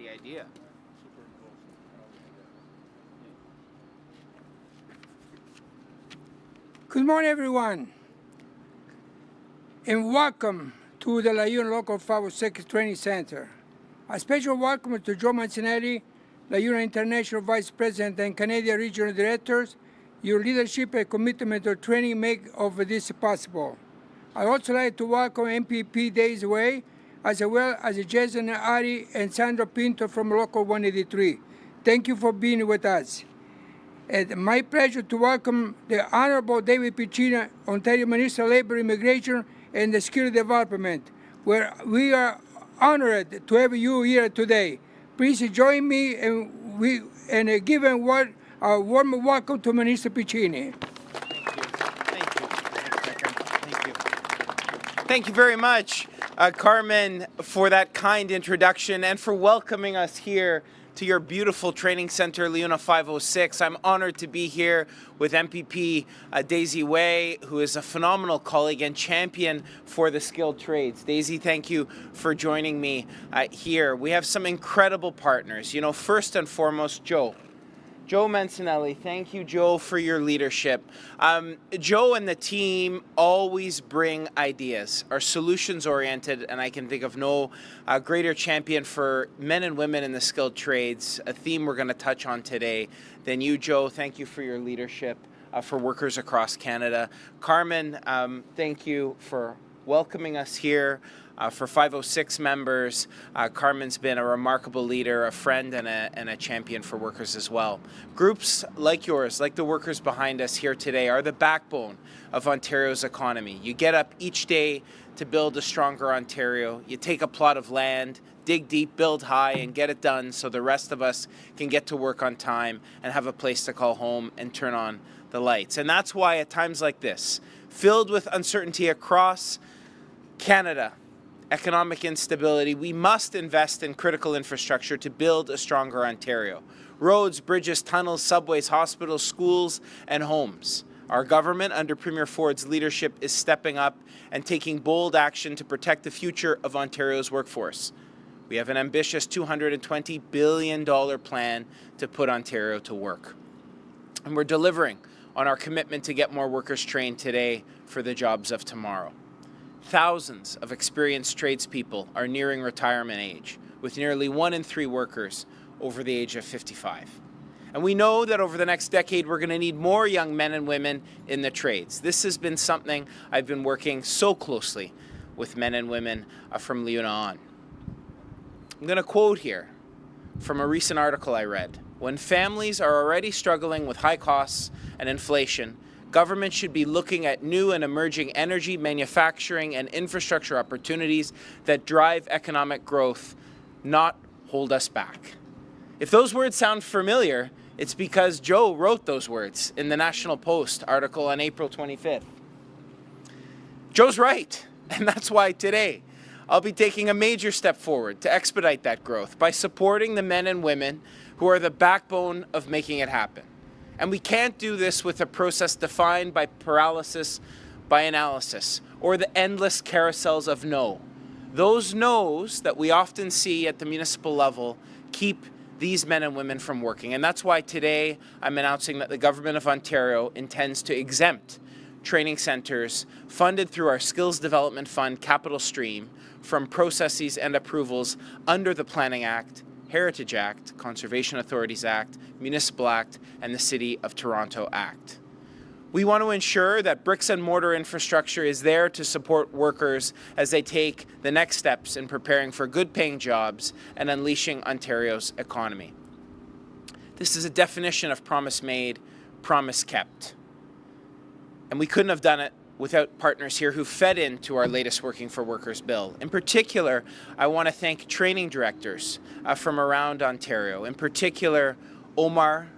the idea. Good morning, everyone, and welcome to the LaUna Local 506 Training Center. A special welcome to Joe Mancinelli, LaUna International Vice President and Canadian Regional Directors. Your leadership and commitment to training make of this possible. I'd also like to welcome MPP Days Way, as well as Jason Ari and Sandro Pinto from Local 183. Thank you for being with us. It's my pleasure to welcome the Honorable David Piccini, Ontario Minister of Labour, Immigration and the Skill Development, where we are honored to have you here today. Please join me and give a warm welcome to Minister Piccini. Thank you very much, Carmen, for that kind introduction and for welcoming us here to your beautiful training center, LaUna 506. I'm honored to be here with MPP Daisy Way, who is a phenomenal colleague and champion for the skilled trades. Daisy, thank you for joining me here. We have some incredible partners. You know, first and foremost, Joe Mancinelli. Thank you, Joe, for your leadership. Joe and the team always bring ideas, are solutions-oriented, and I can think of no greater champion for men and women in the skilled trades, a theme we're going to touch on today, than you, Joe. Thank you for your leadership for workers across Canada. Carmen, thank you for welcoming us here. For 506 members, Carmen's been a remarkable leader, a friend, and a champion for workers as well. Groups like yours, like the workers behind us here today, are the backbone of Ontario's economy. You get up each day to build a stronger Ontario. You take a plot of land, dig deep, build high, and get it done so the rest of us can get to work on time and have a place to call home and turn on the lights. And that's why at times like this, filled with uncertainty across Canada, economic instability, we must invest in critical infrastructure to build a stronger Ontario. Roads, bridges, tunnels, subways, hospitals, schools, and homes. Our government, under Premier Ford's leadership, is stepping up and taking bold action to protect the future of Ontario's workforce. We have an ambitious $220 billion plan to put Ontario to work. And we're delivering on our commitment to get more workers trained today for the jobs of tomorrow. Thousands of experienced tradespeople are nearing retirement age, with nearly 1 in 3 workers over the age of 55. And we know that over the next decade, we're going to need more young men and women in the trades. This has been something I've been working so closely with men and women from LaUna on. I'm going to quote here from a recent article I read. When families are already struggling with high costs and inflation, government should be looking at new and emerging energy, manufacturing, and infrastructure opportunities that drive economic growth, not hold us back. If those words sound familiar, it's because Joe wrote those words in the National Post article on April 25th. Joe's right, and that's why today I'll be taking a major step forward to expedite that growth by supporting the men and women who are the backbone of making it happen. And we can't do this with a process defined by paralysis by analysis or the endless carousels of no. Those no's that we often see at the municipal level keep these men and women from working. And that's why today I'm announcing that the Government of Ontario intends to exempt training centres funded through our Skills Development Fund capital stream from processes and approvals under the Planning Act, Heritage Act, Conservation Authorities Act, Municipal Act, and the City of Toronto Act. We want to ensure that bricks and mortar infrastructure is there to support workers as they take the next steps in preparing for good-paying jobs and unleashing Ontario's economy. This is a definition of promise made, promise kept. And we couldn't have done it without partners here who fed into our latest Working for Workers bill. In particular, I want to thank training directors from around Ontario. In particular, Omar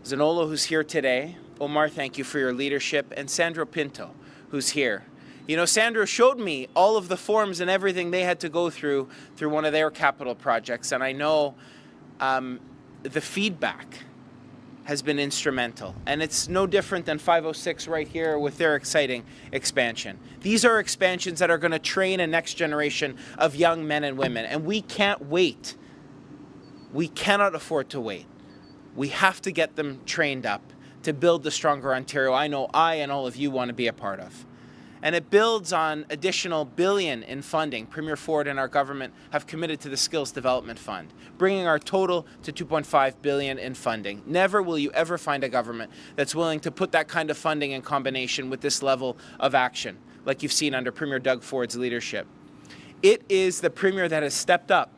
Zanolo, who's here today. Omar, thank you for your leadership. And Sandro Pinto, who's here. You know, Sandro showed me all of the forms and everything they had to go through one of their capital projects. And I know the feedback has been instrumental. And it's no different than 506 right here with their exciting expansion. These are expansions that are going to train a next generation of young men and women. And we can't wait We cannot afford to wait. We have to get them trained up to build the stronger Ontario I know I and all of you want to be a part of. And it builds on additional billion in funding Premier Ford and our government have committed to the Skills Development Fund, bringing our total to $2.5 billion in funding. Never will you ever find a government that's willing to put that kind of funding in combination with this level of action, like you've seen under Premier Doug Ford's leadership. It is the Premier that has stepped up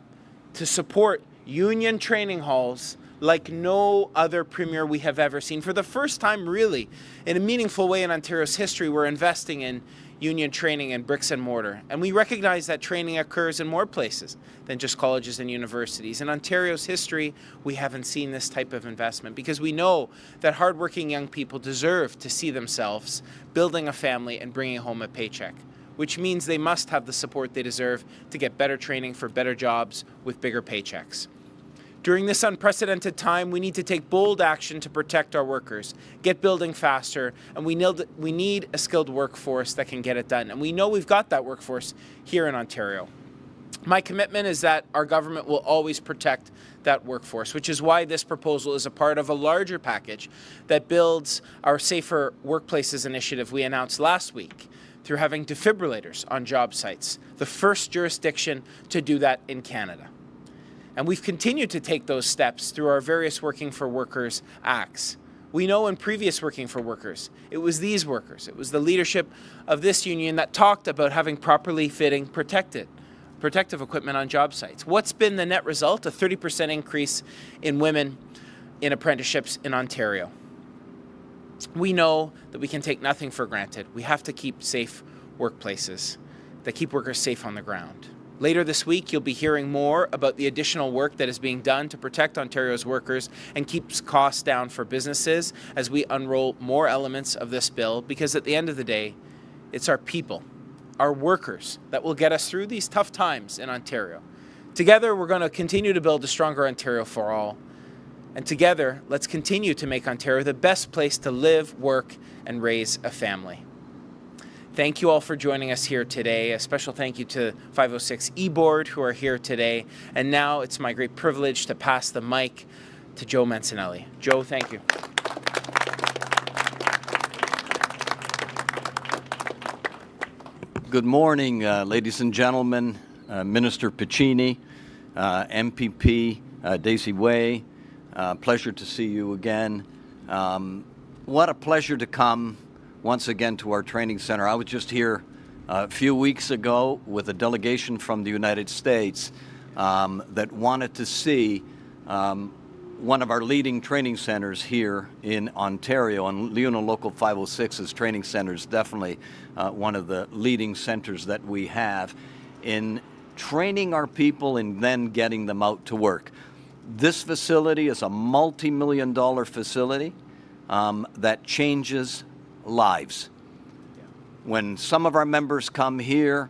to support union training halls like no other Premier we have ever seen. For the first time, really, in a meaningful way in Ontario's history, we're investing in union training in bricks and mortar. And we recognize that training occurs in more places than just colleges and universities. In Ontario's history, we haven't seen this type of investment because we know that hardworking young people deserve to see themselves building a family and bringing home a paycheck, which means they must have the support they deserve to get better training for better jobs with bigger paychecks. During this unprecedented time, we need to take bold action to protect our workers, get building faster, and we need a skilled workforce that can get it done. And we know we've got that workforce here in Ontario. My commitment is that our government will always protect that workforce, which is why this proposal is a part of a larger package that builds our Safer Workplaces initiative we announced last week through having defibrillators on job sites, the first jurisdiction to do that in Canada. And we've continued to take those steps through our various Working for Workers acts. We know in previous Working for Workers, it was these workers, it was the leadership of this union that talked about having properly fitting protective equipment on job sites. What's been the net result? A 30% increase in women in apprenticeships in Ontario. We know that we can take nothing for granted. We have to keep safe workplaces that keep workers safe on the ground. Later this week, you'll be hearing more about the additional work that is being done to protect Ontario's workers and keeps costs down for businesses as we unroll more elements of this bill, because at the end of the day, it's our people, our workers, that will get us through these tough times in Ontario. Together, we're going to continue to build a stronger Ontario for all. And together, let's continue to make Ontario the best place to live, work, and raise a family. Thank you all for joining us here today. A special thank you to 506 eBoard who are here today. And now it's my great privilege to pass the mic to Joe Mancinelli. Joe, thank you. Good morning, ladies and gentlemen, Minister Piccini, MPP Daisy Way. Pleasure to see you again. What a pleasure to come once again to our training center. I was just here a few weeks ago with a delegation from the United States that wanted to see one of our leading training centers here in Ontario, and LiUNA Local 506's training center is definitely one of the leading centers that we have in training our people and then getting them out to work. This facility is a multi-million-dollar facility that changes lives. When some of our members come here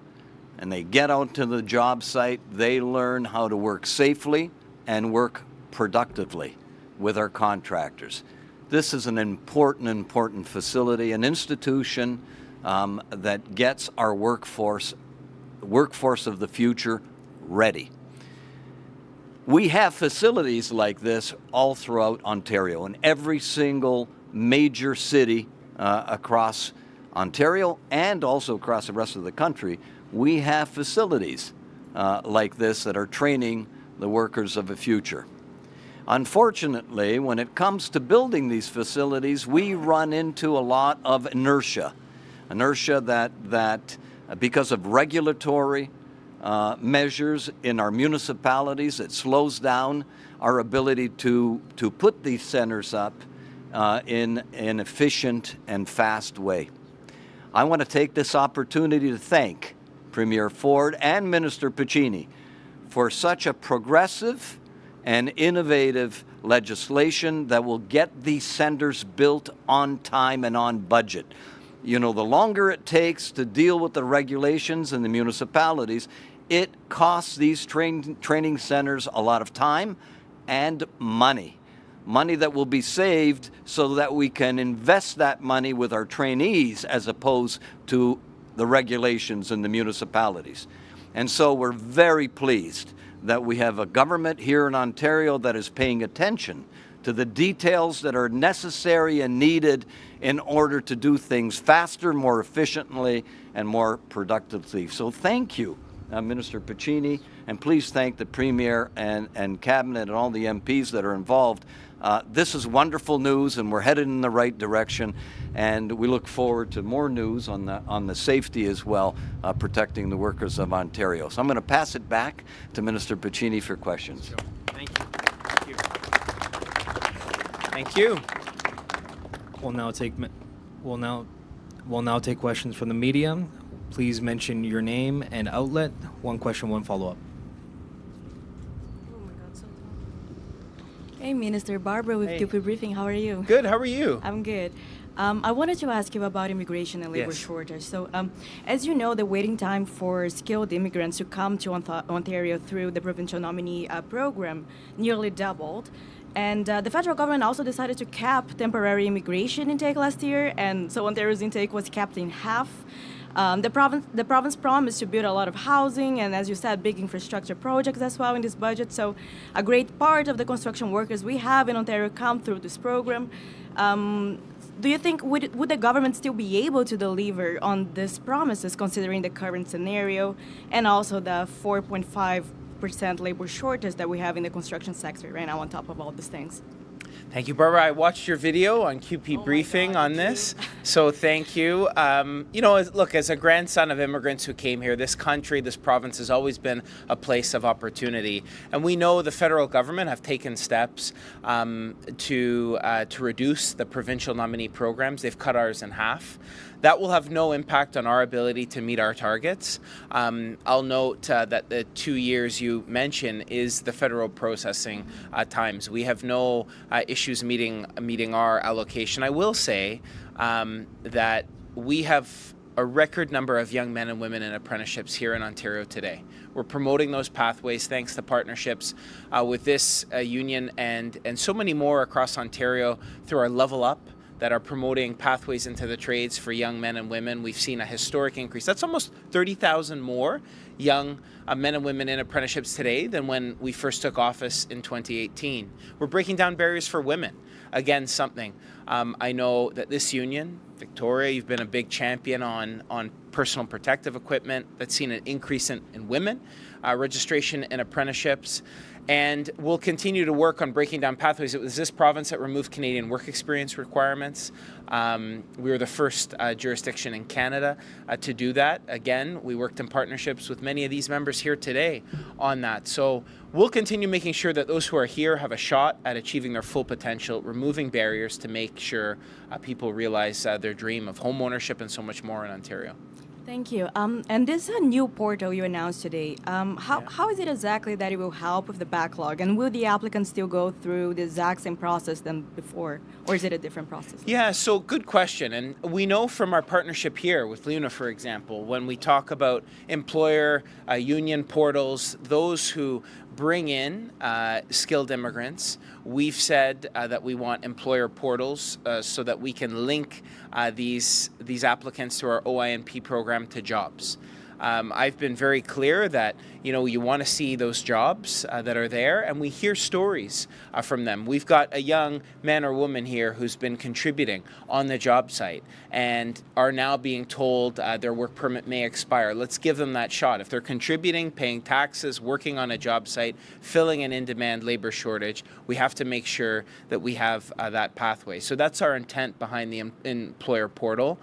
and they get out to the job site, they learn how to work safely and work productively with our contractors. This is an important facility, an institution that gets our workforce of the future ready. We have facilities like this all throughout Ontario. In every single major city across Ontario and also across the rest of the country, we have facilities like this that are training the workers of the future. Unfortunately, when it comes to building these facilities, we run into a lot of inertia that because of regulatory measures in our municipalities, it slows down our ability to put these centers up in an efficient and fast way. I want to take this opportunity to thank Premier Ford and Minister Piccini for such a progressive and innovative legislation that will get these centers built on time and on budget. You know, the longer it takes to deal with the regulations in the municipalities, it costs these training centers a lot of time and money that will be saved so that we can invest that money with our trainees as opposed to the regulations in the municipalities. And so we're very pleased that we have a government here in Ontario that is paying attention to the details that are necessary and needed in order to do things faster, more efficiently, and more productively. So thank you, Minister Piccini, and please thank the Premier and Cabinet and all the MPs that are involved. This is wonderful news, and we're headed in the right direction, and we look forward to more news on the safety as well, protecting the workers of Ontario. So I'm going to pass it back to Minister Piccini for questions. Thank you. Thank you. Thank you. We'll now take questions from the media. Please mention your name and outlet. One question, one follow-up. Hey, Minister. Barbara with Hey. QP Briefing. How are you? Good. How are you? I'm good. I wanted to ask you about immigration and labor Yes. shortage. So, as you know, the waiting time for skilled immigrants to come to Ontario through the provincial nominee program nearly doubled. And the federal government also decided to cap temporary immigration intake last year, and so Ontario's intake was capped in half. The province promised to build a lot of housing and, as you said, big infrastructure projects as well in this budget. So a great part of the construction workers we have in Ontario come through this program. Do you think would the government still be able to deliver on these promises considering the current scenario and also the 4.5% labor shortage that we have in the construction sector right now on top of all these things? Thank you, Barbara. I watched your video on QP Briefing on this, so thank you. Look, as a grandson of immigrants who came here, this country, this province has always been a place of opportunity. And we know the federal government have taken steps to reduce the provincial nominee programs. They've cut ours in half. That will have no impact on our ability to meet our targets. I'll note that the 2 years you mention is the federal processing times. We have no issues meeting our allocation. I will say that we have a record number of young men and women in apprenticeships here in Ontario today. We're promoting those pathways thanks to partnerships with this union and so many more across Ontario through our Level Up that are promoting pathways into the trades for young men and women. We've seen a historic increase. That's almost 30,000 more young men and women in apprenticeships today than when we first took office in 2018. We're breaking down barriers for women. Again, something I know that this union, Victoria, you've been a big champion on personal protective equipment. That's seen an increase in women registration in apprenticeships. And we'll continue to work on breaking down pathways. It was this province that removed Canadian work experience requirements. We were the first jurisdiction in Canada to do that. Again, we worked in partnerships with many of these members here today on that. So we'll continue making sure that those who are here have a shot at achieving their full potential, removing barriers to make sure people realize their dream of home ownership and so much more in Ontario. Thank you. And this is a new portal you announced today. How is it exactly that it will help with the backlog? And will the applicants still go through the exact same process than before? Or is it a different process? Yeah, so good question. And we know from our partnership here with LUNA, for example, when we talk about employer union portals, those who bring in skilled immigrants, we've said that we want employer portals so that we can link these applicants to our OINP program to jobs. I've been very clear that you want to see those jobs that are there, and we hear stories from them. We've got a young man or woman here who's been contributing on the job site and are now being told their work permit may expire. Let's give them that shot. If they're contributing, paying taxes, working on a job site, filling an in-demand labor shortage, we have to make sure that we have that pathway. So that's our intent behind the employer portal.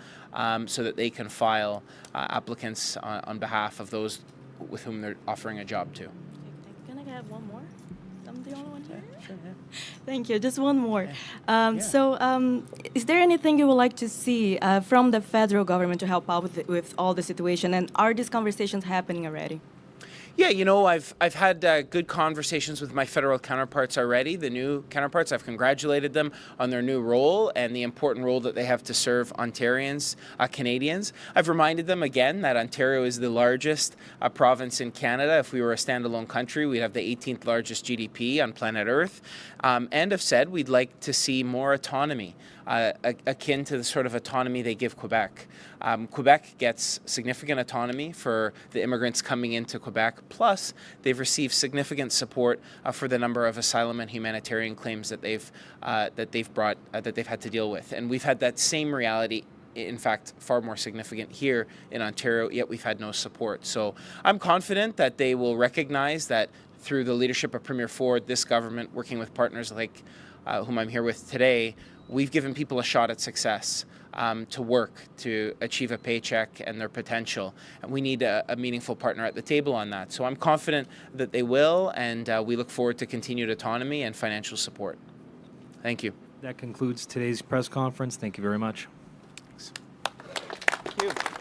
So that they can file applicants on behalf of those with whom they're offering a job to. Can I have one more? I'm the only one here? Sure, yeah. Thank you. Just one more. So is there anything you would like to see from the federal government to help out with all the situation? And are these conversations happening already? Yeah, I've had good conversations with my federal counterparts already, the new counterparts. I've congratulated them on their new role and the important role that they have to serve Ontarians, Canadians. I've reminded them again that Ontario is the largest province in Canada. If we were a standalone country, we'd have the 18th largest GDP on planet Earth. And have said we'd like to see more autonomy akin to the sort of autonomy they give Quebec. Quebec gets significant autonomy for the immigrants coming into Quebec, plus they've received significant support for the number of asylum and humanitarian claims that they've had to deal with. And we've had that same reality, in fact, far more significant here in Ontario, yet we've had no support. So I'm confident that they will recognize that through the leadership of Premier Ford, this government, working with partners like whom I'm here with today, we've given people a shot at success to work, to achieve a paycheck and their potential. And we need a meaningful partner at the table on that. So I'm confident that they will, and we look forward to continued autonomy and financial support. Thank you. That concludes today's press conference. Thank you very much. Thank you.